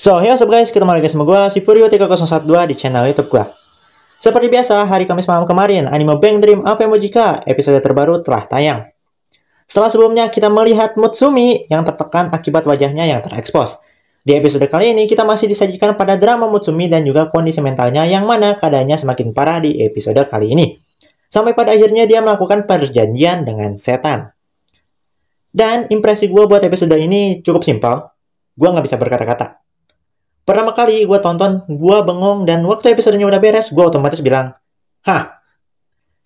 So, hey what's up guys, ketemu lagi sama gue, si Furio3012 di channel YouTube gue. Seperti biasa, hari Kamis malam kemarin, anime Bang Dream of Emojika episode terbaru telah tayang. Setelah sebelumnya kita melihat Mutsumi yang tertekan akibat wajahnya yang terekspos. Di episode kali ini kita masih disajikan pada drama Mutsumi dan juga kondisi mentalnya yang mana keadaannya semakin parah di episode kali ini. Sampai pada akhirnya dia melakukan perjanjian dengan setan. Dan impresi gue buat episode ini cukup simpel. Gue nggak bisa berkata-kata. Pertama kali gue tonton, gue bengong, dan waktu episodenya udah beres, gue otomatis bilang, hah?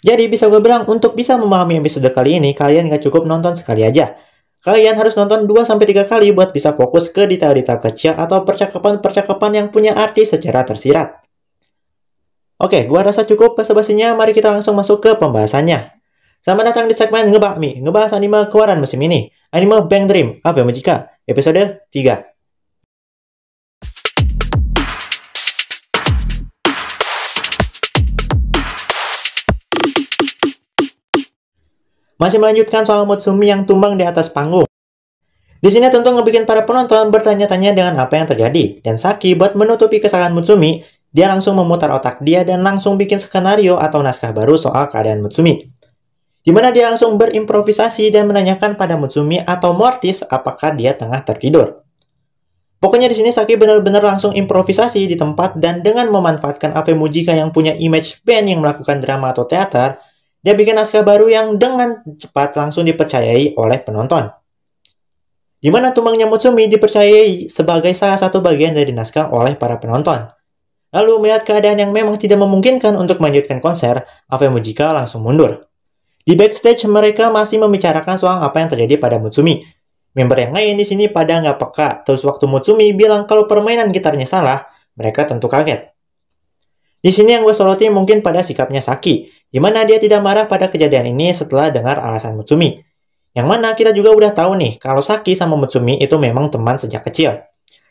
Jadi bisa gue bilang, untuk bisa memahami episode kali ini, kalian gak cukup nonton sekali aja. Kalian harus nonton 2-3 kali buat bisa fokus ke detail-detail kecil atau percakapan-percakapan yang punya arti secara tersirat. Oke, gue rasa cukup basa-basinya, mari kita langsung masuk ke pembahasannya. Selamat datang di segmen Ngebakmi, ngebahas anime keluaran musim ini. Anime Bang Dream of Emojika, episode 3. Masih melanjutkan soal Mutsumi yang tumbang di atas panggung. Di sini tentu ngebikin para penonton bertanya-tanya dengan apa yang terjadi. Dan Saki buat menutupi kesalahan Mutsumi, dia langsung memutar otak dia dan langsung bikin skenario atau naskah baru soal keadaan Mutsumi. Dimana dia langsung berimprovisasi dan menanyakan pada Mutsumi atau Mortis apakah dia tengah tertidur. Pokoknya di sini Saki benar-benar langsung improvisasi di tempat dan dengan memanfaatkan Ave Mujika yang punya image band yang melakukan drama atau teater, dia bikin naskah baru yang dengan cepat langsung dipercayai oleh penonton. Di mana tumbangnya Mutsumi dipercayai sebagai salah satu bagian dari naskah oleh para penonton. Lalu melihat keadaan yang memang tidak memungkinkan untuk melanjutkan konser, Ave Mujika langsung mundur. Di backstage mereka masih membicarakan soal apa yang terjadi pada Mutsumi. Member yang lain di sini pada nggak peka, terus waktu Mutsumi bilang kalau permainan gitarnya salah, mereka tentu kaget. Di sini yang gue soroti mungkin pada sikapnya Saki, di mana dia tidak marah pada kejadian ini setelah dengar alasan Mutsumi. Yang mana kita juga udah tahu nih, kalau Saki sama Mutsumi itu memang teman sejak kecil.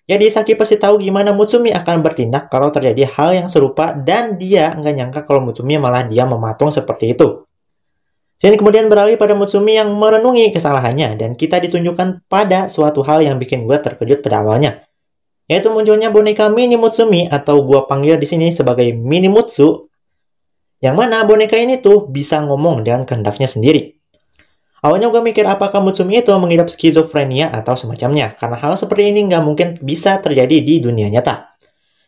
Jadi Saki pasti tahu gimana Mutsumi akan bertindak kalau terjadi hal yang serupa dan dia nggak nyangka kalau Mutsumi malah dia mematung seperti itu. Sini kemudian beralih pada Mutsumi yang merenungi kesalahannya dan kita ditunjukkan pada suatu hal yang bikin gue terkejut pada awalnya. Yaitu munculnya boneka Mini Mutsumi atau gua panggil di sini sebagai Mini Mutsu, yang mana boneka ini tuh bisa ngomong dengan kehendaknya sendiri. Awalnya gue mikir apakah Mutsumi itu mengidap skizofrenia atau semacamnya, karena hal seperti ini nggak mungkin bisa terjadi di dunia nyata.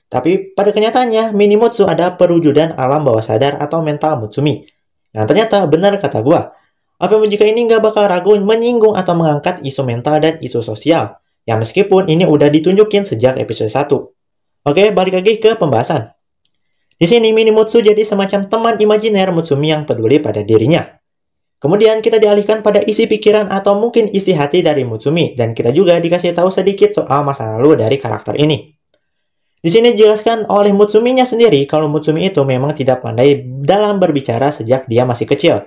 Tapi pada kenyataannya Mini Mutsu ada perwujudan alam bawah sadar atau mental Mutsumi. Yang ternyata benar kata gua, Ave Mujika ini nggak bakal ragu menyinggung atau mengangkat isu mental dan isu sosial. Ya meskipun ini udah ditunjukin sejak episode 1. Oke, balik lagi ke pembahasan. Di sini Mini Mutsu jadi semacam teman imajiner Mutsumi yang peduli pada dirinya. Kemudian kita dialihkan pada isi pikiran atau mungkin isi hati dari Mutsumi dan kita juga dikasih tahu sedikit soal masa lalu dari karakter ini. Di sini dijelaskan oleh Mutsuminya sendiri kalau Mutsumi itu memang tidak pandai dalam berbicara sejak dia masih kecil.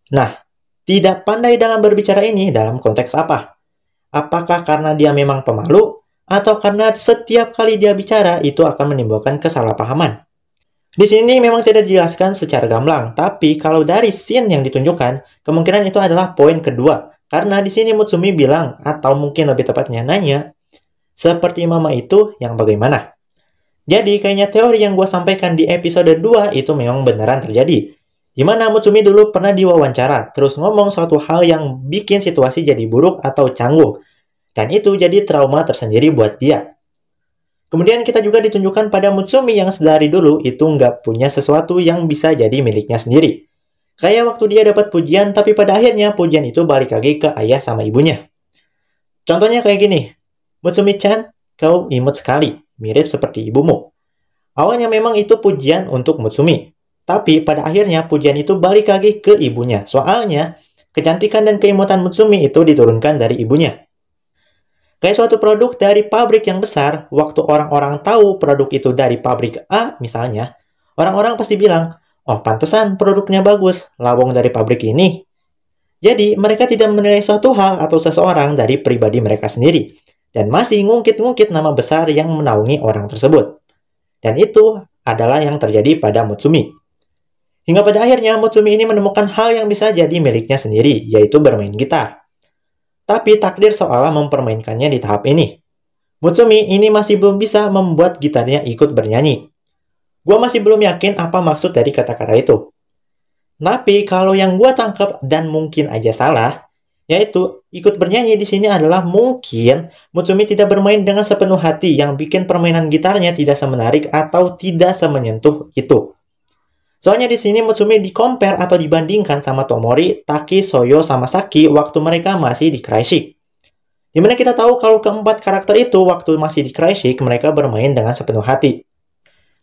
Nah, tidak pandai dalam berbicara ini dalam konteks apa? Apakah karena dia memang pemalu, atau karena setiap kali dia bicara itu akan menimbulkan kesalahpahaman? Di sini memang tidak dijelaskan secara gamblang, tapi kalau dari scene yang ditunjukkan, kemungkinan itu adalah poin kedua. Karena di sini Mutsumi bilang, atau mungkin lebih tepatnya nanya, seperti mama itu yang bagaimana? Jadi kayaknya teori yang gue sampaikan di episode 2 itu memang beneran terjadi. Di mana Mutsumi dulu pernah diwawancara, terus ngomong suatu hal yang bikin situasi jadi buruk atau canggung. Dan itu jadi trauma tersendiri buat dia. Kemudian kita juga ditunjukkan pada Mutsumi yang sedari dulu itu nggak punya sesuatu yang bisa jadi miliknya sendiri. Kayak waktu dia dapat pujian, tapi pada akhirnya pujian itu balik lagi ke ayah sama ibunya. Contohnya kayak gini, Mutsumi-chan, kau imut sekali, mirip seperti ibumu. Awalnya memang itu pujian untuk Mutsumi. Tapi pada akhirnya pujian itu balik lagi ke ibunya. Soalnya kecantikan dan keimutan Mutsumi itu diturunkan dari ibunya. Kayak suatu produk dari pabrik yang besar, waktu orang-orang tahu produk itu dari pabrik A misalnya, orang-orang pasti bilang, oh pantesan produknya bagus, lawang dari pabrik ini. Jadi mereka tidak menilai suatu hal atau seseorang dari pribadi mereka sendiri. Dan masih ngungkit-ngungkit nama besar yang menaungi orang tersebut. Dan itu adalah yang terjadi pada Mutsumi. Hingga pada akhirnya Mutsumi ini menemukan hal yang bisa jadi miliknya sendiri, yaitu bermain gitar. Tapi takdir seolah mempermainkannya di tahap ini. Mutsumi ini masih belum bisa membuat gitarnya ikut bernyanyi. Gua masih belum yakin apa maksud dari kata-kata itu. Tapi kalau yang gua tangkap dan mungkin aja salah, yaitu ikut bernyanyi di sini adalah mungkin Mutsumi tidak bermain dengan sepenuh hati yang bikin permainan gitarnya tidak semenarik atau tidak semenyentuh itu. Soalnya di sini Mutsumi di-compare atau dibandingkan sama Tomori, Taki, Soyo, sama Saki waktu mereka masih di Cryshik. Dimana kita tahu kalau keempat karakter itu waktu masih di Cryshik mereka bermain dengan sepenuh hati.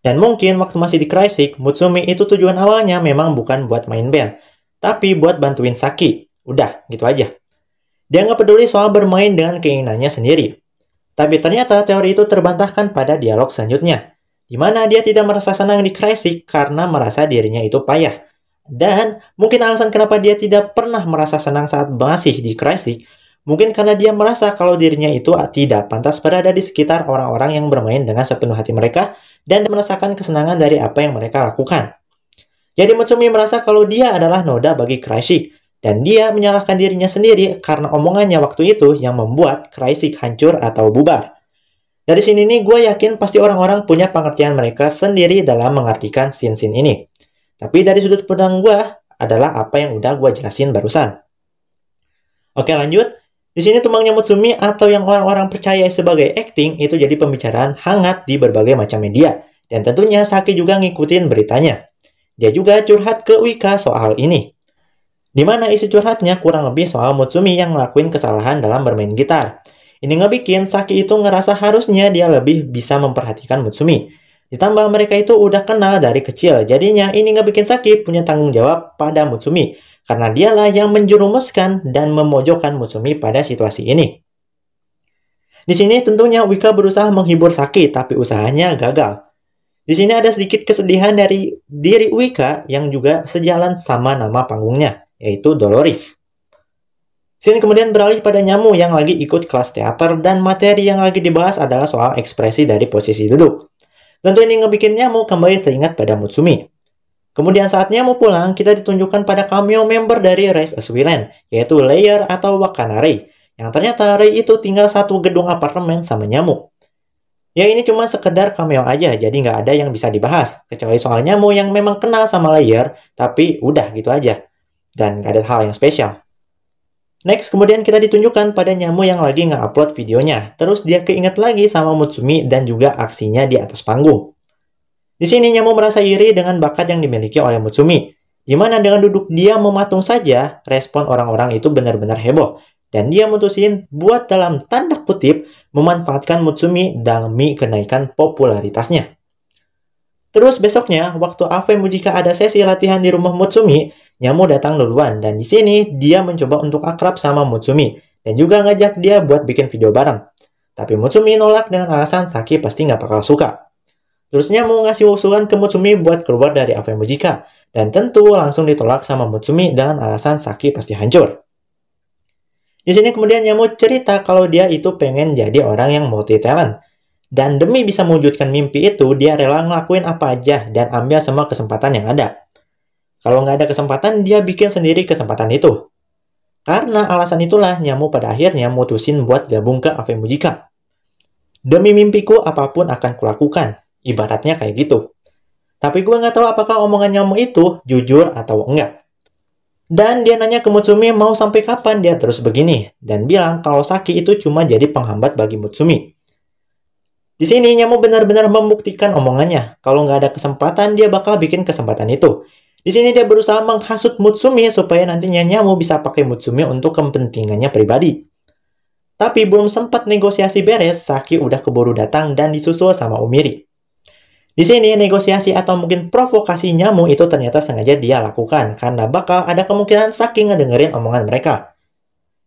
Dan mungkin waktu masih di Cryshik, Mutsumi itu tujuan awalnya memang bukan buat main band, tapi buat bantuin Saki. Udah, gitu aja. Dia nggak peduli soal bermain dengan keinginannya sendiri. Tapi ternyata teori itu terbantahkan pada dialog selanjutnya, di mana dia tidak merasa senang di Cryshik karena merasa dirinya itu payah. Dan mungkin alasan kenapa dia tidak pernah merasa senang saat masih di Cryshik, mungkin karena dia merasa kalau dirinya itu tidak pantas berada di sekitar orang-orang yang bermain dengan sepenuh hati mereka dan merasakan kesenangan dari apa yang mereka lakukan. Jadi Mutsumi merasa kalau dia adalah noda bagi Cryshik, dan dia menyalahkan dirinya sendiri karena omongannya waktu itu yang membuat Cryshik hancur atau bubar. Dari sini nih gue yakin pasti orang-orang punya pengertian mereka sendiri dalam mengartikan scene-scene ini. Tapi dari sudut pandang gue adalah apa yang udah gue jelasin barusan. Oke lanjut. Di sini tumbangnya Mutsumi atau yang orang-orang percaya sebagai acting itu jadi pembicaraan hangat di berbagai macam media. Dan tentunya Saki juga ngikutin beritanya. Dia juga curhat ke Wika soal ini. Di mana isi curhatnya kurang lebih soal Mutsumi yang ngelakuin kesalahan dalam bermain gitar. Ini ngebikin Saki itu ngerasa harusnya dia lebih bisa memperhatikan Mutsumi. Ditambah mereka itu udah kenal dari kecil, jadinya ini ngebikin Saki punya tanggung jawab pada Mutsumi. Karena dialah yang menjerumuskan dan memojokkan Mutsumi pada situasi ini. Di sini tentunya Wika berusaha menghibur Saki, tapi usahanya gagal. Di sini ada sedikit kesedihan dari diri Wika yang juga sejalan sama nama panggungnya, yaitu Dolores. Sini kemudian beralih pada Nyamu yang lagi ikut kelas teater dan materi yang lagi dibahas adalah soal ekspresi dari posisi duduk. Tentu ini ngebikin Nyamu kembali teringat pada Mutsumi. Kemudian saat Nyamu pulang, kita ditunjukkan pada cameo member dari Rise as Villain, yaitu Layer atau Wakana Rei, yang ternyata Rei itu tinggal satu gedung apartemen sama Nyamu. Ya ini cuma sekedar cameo aja, jadi nggak ada yang bisa dibahas, kecuali soal Nyamu yang memang kenal sama Layer, tapi udah gitu aja. Dan nggak ada hal yang spesial. Next, kemudian kita ditunjukkan pada Nyamu yang lagi nge-upload videonya. Terus dia keinget lagi sama Mutsumi dan juga aksinya di atas panggung. Di sini Nyamu merasa iri dengan bakat yang dimiliki oleh Mutsumi. Di mana dengan duduk dia mematung saja, respon orang-orang itu benar-benar heboh. Dan dia mutusin buat dalam tanda kutip memanfaatkan Mutsumi demi kenaikan popularitasnya. Terus besoknya, waktu Ave Mujika ada sesi latihan di rumah Mutsumi, Nyamu datang duluan dan di sini dia mencoba untuk akrab sama Mutsumi dan juga ngajak dia buat bikin video bareng. Tapi Mutsumi nolak dengan alasan Saki pasti nggak bakal suka. Terus Nyamu ngasih usulan ke Mutsumi buat keluar dari Ave Mujika dan tentu langsung ditolak sama Mutsumi dengan alasan Saki pasti hancur. Di sini kemudian Nyamu cerita kalau dia itu pengen jadi orang yang multi talent. Dan demi bisa mewujudkan mimpi itu, dia rela ngelakuin apa aja dan ambil semua kesempatan yang ada. Kalau nggak ada kesempatan, dia bikin sendiri kesempatan itu. Karena alasan itulah Nyamu pada akhirnya mutusin buat gabung ke Ave Mujika. Demi mimpiku, apapun akan kulakukan. Ibaratnya kayak gitu. Tapi gue nggak tahu apakah omongan Nyamu itu jujur atau enggak. Dan dia nanya ke Mutsumi mau sampai kapan dia terus begini. Dan bilang kalau Saki itu cuma jadi penghambat bagi Mutsumi. Di sini Nyamu benar-benar membuktikan omongannya. Kalau nggak ada kesempatan, dia bakal bikin kesempatan itu. Di sini dia berusaha menghasut Mutsumi supaya nantinya Nyamu bisa pakai Mutsumi untuk kepentingannya pribadi. Tapi belum sempat negosiasi beres, Saki udah keburu datang dan disusul sama Umiri. Di sini negosiasi atau mungkin provokasi Nyamu itu ternyata sengaja dia lakukan karena bakal ada kemungkinan Saki ngedengerin omongan mereka.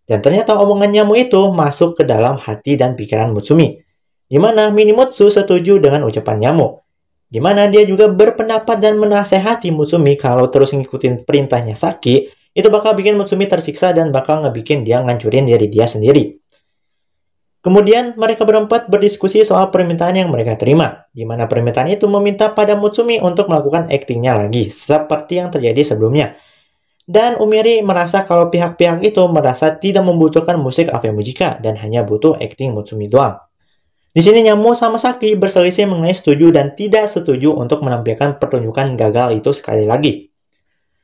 Dan ternyata omongan Nyamu itu masuk ke dalam hati dan pikiran Mutsumi. Di mana Minimutsu setuju dengan ucapan Nyamu. Di mana dia juga berpendapat dan menasehati Mutsumi kalau terus ngikutin perintahnya Saki, itu bakal bikin Mutsumi tersiksa dan bakal ngebikin dia ngancurin diri dia sendiri. Kemudian mereka berempat berdiskusi soal permintaan yang mereka terima, di mana permintaan itu meminta pada Mutsumi untuk melakukan aktingnya lagi, seperti yang terjadi sebelumnya. Dan Umiri merasa kalau pihak-pihak itu merasa tidak membutuhkan musik Ave Mujika dan hanya butuh akting Mutsumi doang. Di sini Nyamu sama Saki berselisih mengenai setuju dan tidak setuju untuk menampilkan pertunjukan gagal itu sekali lagi.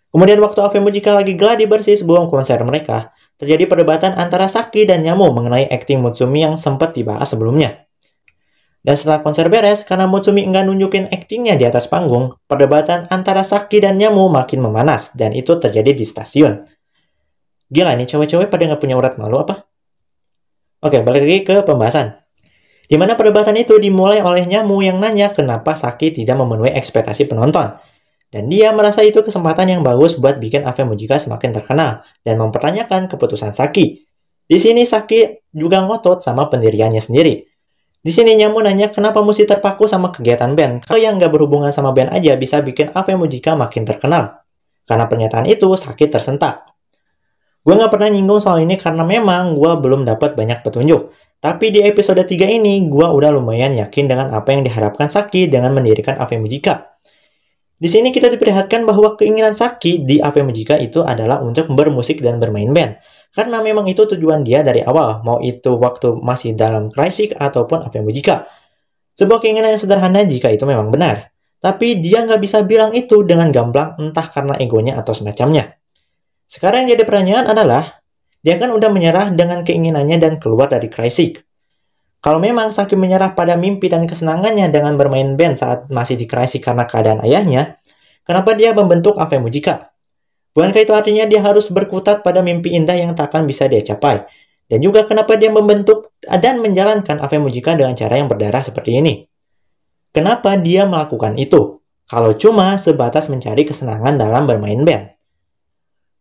Kemudian waktu Ave Mujika lagi gladi bersih sebelum konser mereka, terjadi perdebatan antara Saki dan Nyamu mengenai akting Mutsumi yang sempat dibahas sebelumnya. Dan setelah konser beres, karena Mutsumi nggak nunjukin aktingnya di atas panggung, perdebatan antara Saki dan Nyamu makin memanas, dan itu terjadi di stasiun. Gila nih, cewek-cewek pada nggak punya urat malu apa? Oke, balik lagi ke pembahasan. Di mana perdebatan itu dimulai oleh Nyamu yang nanya kenapa Saki tidak memenuhi ekspektasi penonton. Dan dia merasa itu kesempatan yang bagus buat bikin Ave Mujika semakin terkenal dan mempertanyakan keputusan Saki. Di sini Saki juga ngotot sama pendiriannya sendiri. Di sini Nyamu nanya kenapa mesti terpaku sama kegiatan band. Kalau yang nggak berhubungan sama band aja bisa bikin Ave Mujika makin terkenal. Karena pernyataan itu Saki tersentak. Gue nggak pernah nyinggung soal ini karena memang gue belum dapat banyak petunjuk. Tapi di episode 3 ini gue udah lumayan yakin dengan apa yang diharapkan Saki dengan mendirikan Ave Mujika. Di sini kita diperlihatkan bahwa keinginan Saki di Ave Mujika itu adalah untuk bermusik dan bermain band. Karena memang itu tujuan dia dari awal, mau itu waktu masih dalam Crazy ataupun Ave Mujika. Sebuah keinginan yang sederhana jika itu memang benar. Tapi dia nggak bisa bilang itu dengan gamblang entah karena egonya atau semacamnya. Sekarang yang jadi pertanyaan adalah, dia kan udah menyerah dengan keinginannya dan keluar dari Crazy. Kalau memang Saki menyerah pada mimpi dan kesenangannya dengan bermain band saat masih di Crazy karena keadaan ayahnya, kenapa dia membentuk Ave Mujika? Bukankah itu artinya dia harus berkutat pada mimpi indah yang tak akan bisa dia capai? Dan juga kenapa dia membentuk dan menjalankan Ave Mujika dengan cara yang berdarah seperti ini? Kenapa dia melakukan itu? Kalau cuma sebatas mencari kesenangan dalam bermain band.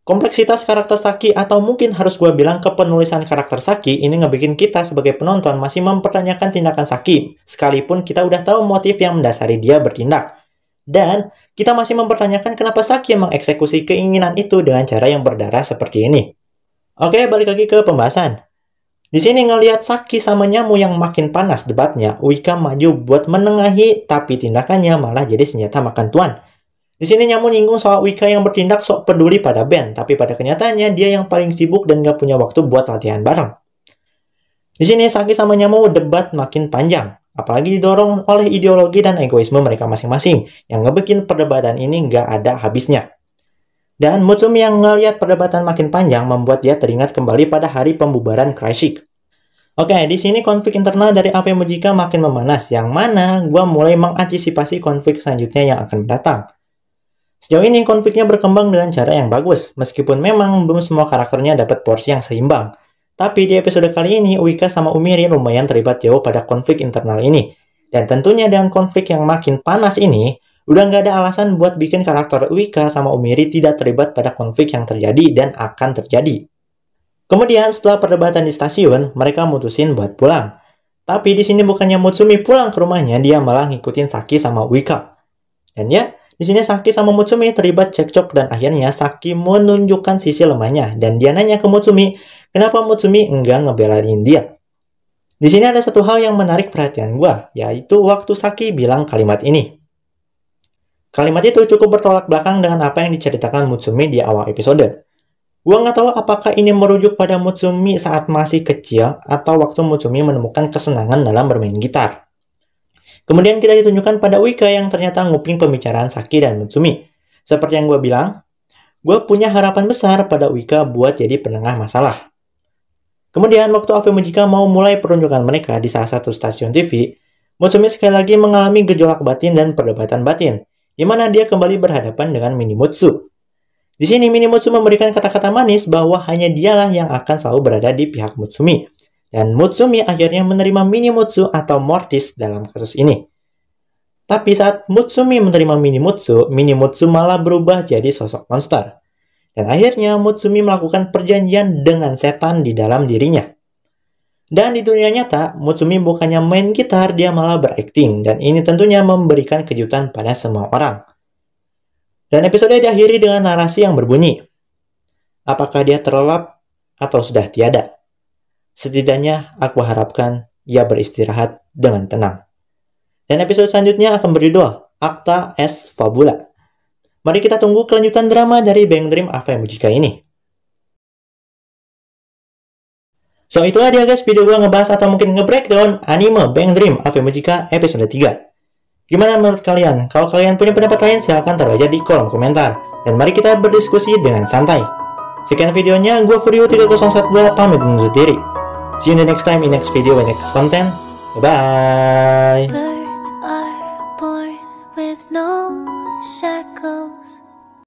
Kompleksitas karakter Saki atau mungkin harus gue bilang kepenulisan karakter Saki ini ngebikin kita sebagai penonton masih mempertanyakan tindakan Saki sekalipun kita udah tahu motif yang mendasari dia bertindak. Dan kita masih mempertanyakan kenapa Saki mengeksekusi keinginan itu dengan cara yang berdarah seperti ini. Oke, balik lagi ke pembahasan. Di sini ngelihat Saki sama Nyamu yang makin panas debatnya, Uika maju buat menengahi tapi tindakannya malah jadi senjata makan tuan. Di sini Nyamu nyinggung soal Uika yang bertindak sok peduli pada band, tapi pada kenyataannya dia yang paling sibuk dan gak punya waktu buat latihan bareng. Di sini Saki sama Nyamu debat makin panjang, apalagi didorong oleh ideologi dan egoisme mereka masing-masing, yang ngebikin perdebatan ini gak ada habisnya. Dan Mutsumi yang ngeliat perdebatan makin panjang membuat dia teringat kembali pada hari pembubaran Crazy. Oke, di sini konflik internal dari Ave Mujika makin memanas, yang mana gua mulai mengantisipasi konflik selanjutnya yang akan datang. Sejauh ini konfliknya berkembang dengan cara yang bagus, meskipun memang belum semua karakternya dapat porsi yang seimbang. Tapi di episode kali ini, Uika sama Umiri lumayan terlibat jauh pada konflik internal ini. Dan tentunya dengan konflik yang makin panas ini, udah nggak ada alasan buat bikin karakter Uika sama Umiri tidak terlibat pada konflik yang terjadi dan akan terjadi. Kemudian setelah perdebatan di stasiun, mereka mutusin buat pulang. Tapi di sini bukannya Mutsumi pulang ke rumahnya, dia malah ngikutin Saki sama Uika. Dan ya, di sini Saki sama Mutsumi terlibat cekcok dan akhirnya Saki menunjukkan sisi lemahnya dan dia nanya ke Mutsumi, kenapa Mutsumi enggak ngebelain dia. Di sini ada satu hal yang menarik perhatian gua, yaitu waktu Saki bilang kalimat ini. Kalimat itu cukup bertolak belakang dengan apa yang diceritakan Mutsumi di awal episode. Gua nggak tahu apakah ini merujuk pada Mutsumi saat masih kecil atau waktu Mutsumi menemukan kesenangan dalam bermain gitar. Kemudian kita ditunjukkan pada Uika yang ternyata nguping pembicaraan Saki dan Mutsumi. Seperti yang gue bilang, gue punya harapan besar pada Uika buat jadi penengah masalah. Kemudian waktu Ave Mujika mau mulai pertunjukan mereka di salah satu stasiun TV, Mutsumi sekali lagi mengalami gejolak batin dan perdebatan batin, di mana dia kembali berhadapan dengan Minimutsu. Di sini Minimutsu memberikan kata-kata manis bahwa hanya dialah yang akan selalu berada di pihak Mutsumi. Dan Mutsumi akhirnya menerima Minimutsu atau Mortis dalam kasus ini. Tapi saat Mutsumi menerima Minimutsu, Minimutsu malah berubah jadi sosok monster. Dan akhirnya Mutsumi melakukan perjanjian dengan setan di dalam dirinya. Dan di dunia nyata, Mutsumi bukannya main gitar, dia malah berakting. Dan ini tentunya memberikan kejutan pada semua orang. Dan episode diakhiri dengan narasi yang berbunyi, apakah dia terlelap atau sudah tiada? Setidaknya aku harapkan ia beristirahat dengan tenang. Dan episode selanjutnya akan berjudul Acta S Fabula. Mari kita tunggu kelanjutan drama dari Bang Dream Ave Mujika ini. So itulah dia guys video gue ngebahas atau mungkin nge-breakdown anime Bang Dream Alpha Mujika episode 3. Gimana menurut kalian? Kalau kalian punya pendapat lain silahkan taruh aja di kolom komentar. Dan mari kita berdiskusi dengan santai. Sekian videonya, gue Furio 3012 pamit undur diri. See you in the next time in next video and next content. Bye bye. Birds are born with no shackles.